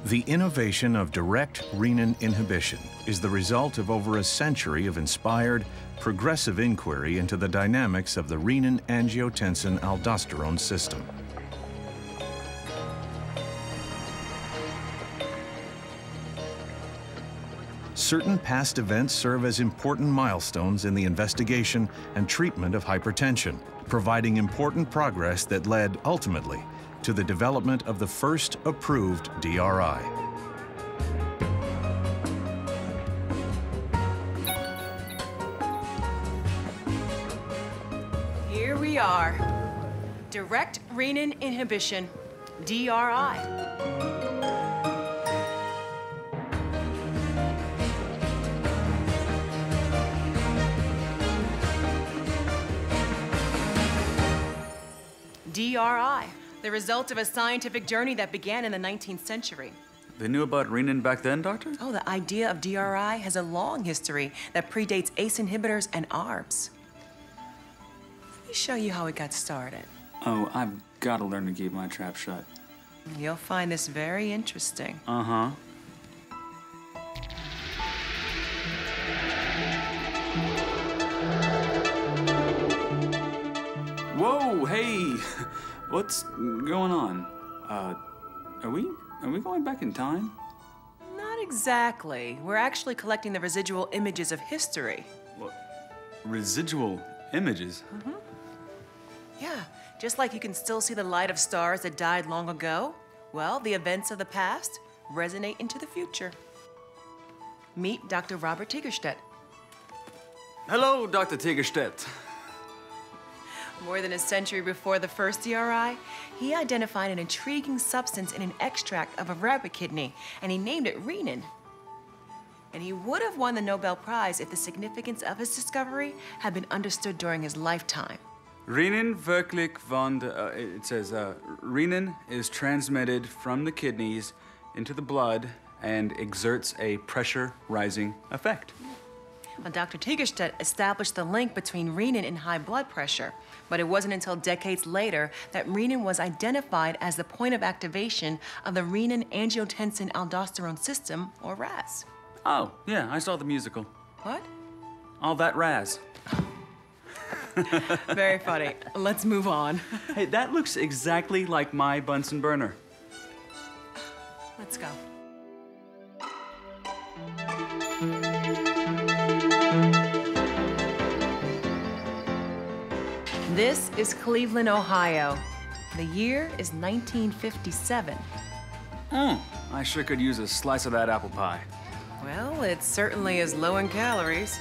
The innovation of direct renin inhibition is the result of over a century of inspired, progressive inquiry into the dynamics of the renin-angiotensin-aldosterone system. Certain past events serve as important milestones in the investigation and treatment of hypertension, providing important progress that led, ultimately, to the development of the first approved DRI. Here we are. Direct renin inhibition, DRI. DRI, the result of a scientific journey that began in the 19th century. They knew about renin back then, Doctor? Oh, the idea of DRI has a long history that predates ACE inhibitors and ARBs. Let me show you how it got started. Oh, I've got to learn to keep my trap shut. You'll find this very interesting. Uh-huh. Whoa, hey! What's going on? Are we going back in time? Not exactly. We're actually collecting the residual images of history. What? Residual images? Mm-hmm. Yeah, just like you can still see the light of stars that died long ago, well, the events of the past resonate into the future. Meet Dr. Robert Tigerstedt. Hello, Dr. Tigerstedt. More than a century before the first DRI, he identified an intriguing substance in an extract of a rabbit kidney, and he named it renin. And he would have won the Nobel Prize if the significance of his discovery had been understood during his lifetime. Renin wirklich von it says, renin is transmitted from the kidneys into the blood and exerts a pressure-rising effect. Well, Dr. Tigerstedt established the link between renin and high blood pressure, but it wasn't until decades later that renin was identified as the point of activation of the renin-angiotensin-aldosterone system, or RAS. Oh, yeah, I saw the musical. What? All that RAS. Very funny. Let's move on. Hey, that looks exactly like my Bunsen burner. Let's go. This is Cleveland, Ohio. The year is 1957. I sure could use a slice of that apple pie. Well, it certainly is low in calories.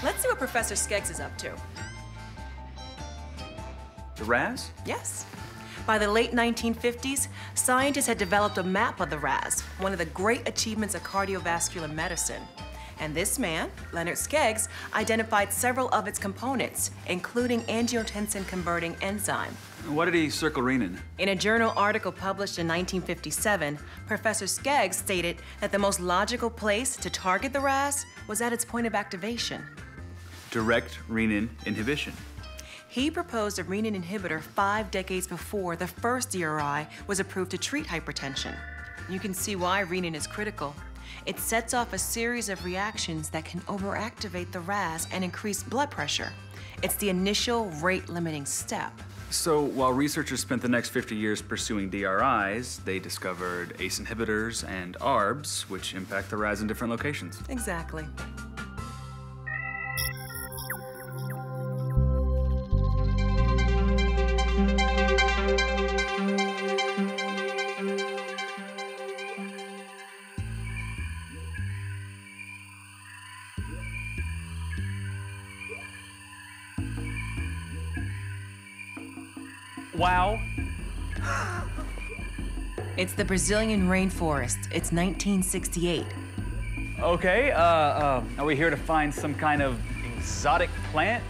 Let's see what Professor Skeggs is up to. The RAS? Yes. By the late 1950s, scientists had developed a map of the RAS, one of the great achievements of cardiovascular medicine. And this man, Leonard Skeggs, identified several of its components, including angiotensin-converting enzyme. What did he circle renin? In a journal article published in 1957, Professor Skeggs stated that the most logical place to target the RAS was at its point of activation. Direct renin inhibition. He proposed a renin inhibitor 5 decades before the first DRI was approved to treat hypertension. You can see why renin is critical. It sets off a series of reactions that can overactivate the RAS and increase blood pressure. It's the initial rate-limiting step. So while researchers spent the next 50 years pursuing DRIs, they discovered ACE inhibitors and ARBs, which impact the RAS in different locations. Exactly. Wow. It's the Brazilian rainforest. It's 1968. Okay, are we here to find some kind of exotic plant?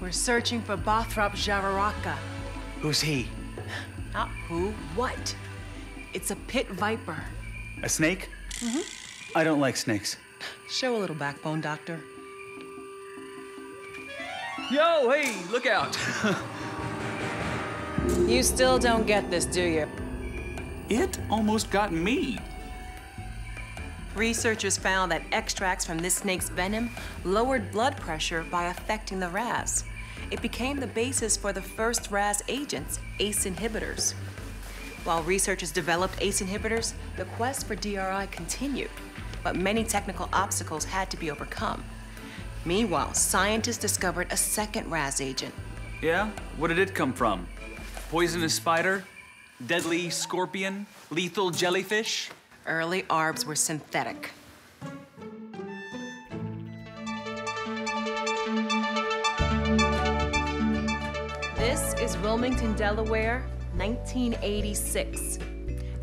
We're searching for Bothrop jararaca. Who's he? Not who, what? It's a pit viper. A snake? Mm-hmm. I don't like snakes. Show a little backbone, Doctor. Yo, hey, look out. You still don't get this, do you? It almost got me. Researchers found that extracts from this snake's venom lowered blood pressure by affecting the RAS. It became the basis for the first RAS agents, ACE inhibitors. While researchers developed ACE inhibitors, the quest for DRI continued, but many technical obstacles had to be overcome. Meanwhile, scientists discovered a second RAS agent. Yeah? What did it come from? Poisonous spider? Deadly scorpion? Lethal jellyfish? Early ARBs were synthetic. This is Wilmington, Delaware, 1986.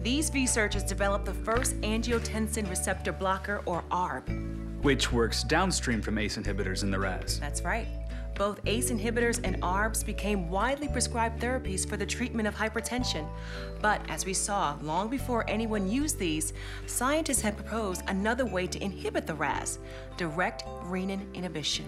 These researchers developed the first angiotensin receptor blocker, or ARB. Which works downstream from ACE inhibitors in the RAS. That's right. Both ACE inhibitors and ARBs became widely prescribed therapies for the treatment of hypertension. But as we saw, long before anyone used these, scientists had proposed another way to inhibit the RAS, direct renin inhibition.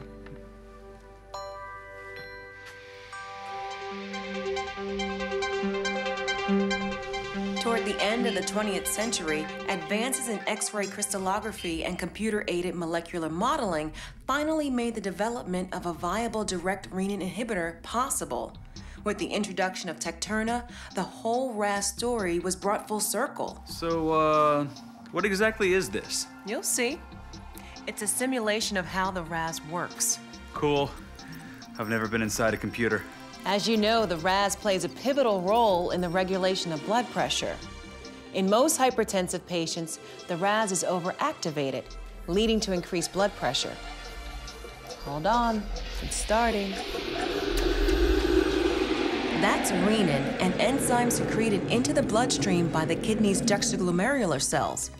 Toward the end of the 20th century, advances in X-ray crystallography and computer-aided molecular modeling finally made the development of a viable direct renin inhibitor possible. With the introduction of Tektunra, the whole RAS story was brought full circle. So, what exactly is this? You'll see. It's a simulation of how the RAS works. Cool. I've never been inside a computer. As you know, the RAS plays a pivotal role in the regulation of blood pressure. In most hypertensive patients, the RAS is overactivated, leading to increased blood pressure. Hold on, it's starting. That's renin, an enzyme secreted into the bloodstream by the kidney's juxtaglomerular cells.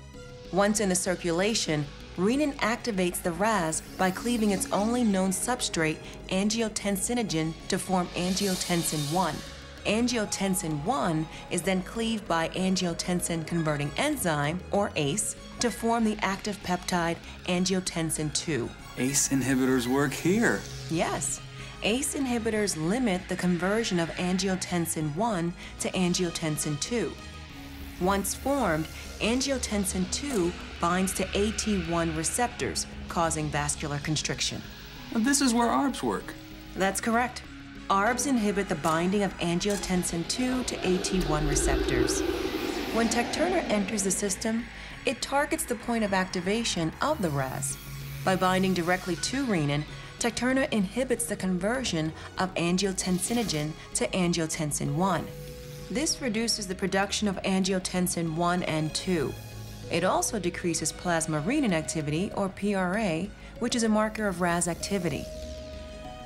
Once in the circulation, renin activates the RAS by cleaving its only known substrate, angiotensinogen, to form angiotensin 1. Angiotensin 1 is then cleaved by angiotensin-converting enzyme, or ACE, to form the active peptide angiotensin 2. ACE inhibitors work here. Yes. ACE inhibitors limit the conversion of angiotensin 1 to angiotensin 2. Once formed, angiotensin 2 binds to AT1 receptors, causing vascular constriction. And this is where ARBs work. That's correct. ARBs inhibit the binding of angiotensin 2 to AT1 receptors. When Tektunra enters the system, it targets the point of activation of the RAS. By binding directly to renin, Tektunra inhibits the conversion of angiotensinogen to angiotensin 1. This reduces the production of angiotensin 1 and 2. It also decreases plasma renin activity, or PRA, which is a marker of RAS activity.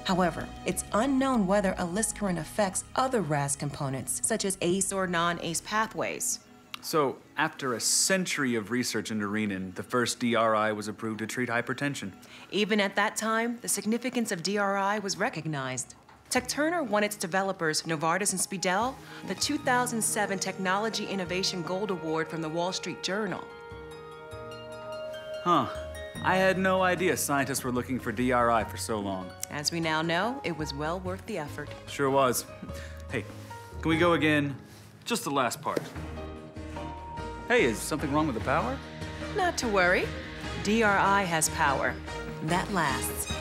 However, it's unknown whether aliskiren affects other RAS components, such as ACE or non-ACE pathways. So, after a century of research into renin, the first DRI was approved to treat hypertension. Even at that time, the significance of DRI was recognized. Tektunra won its developers, Novartis and Speedell, the 2007 Technology Innovation Gold Award from the Wall Street Journal. Huh. I had no idea scientists were looking for DRI for so long. As we now know, it was well worth the effort. Sure was. Hey, can we go again? Just the last part. Hey, is something wrong with the power? Not to worry. DRI has power. That lasts.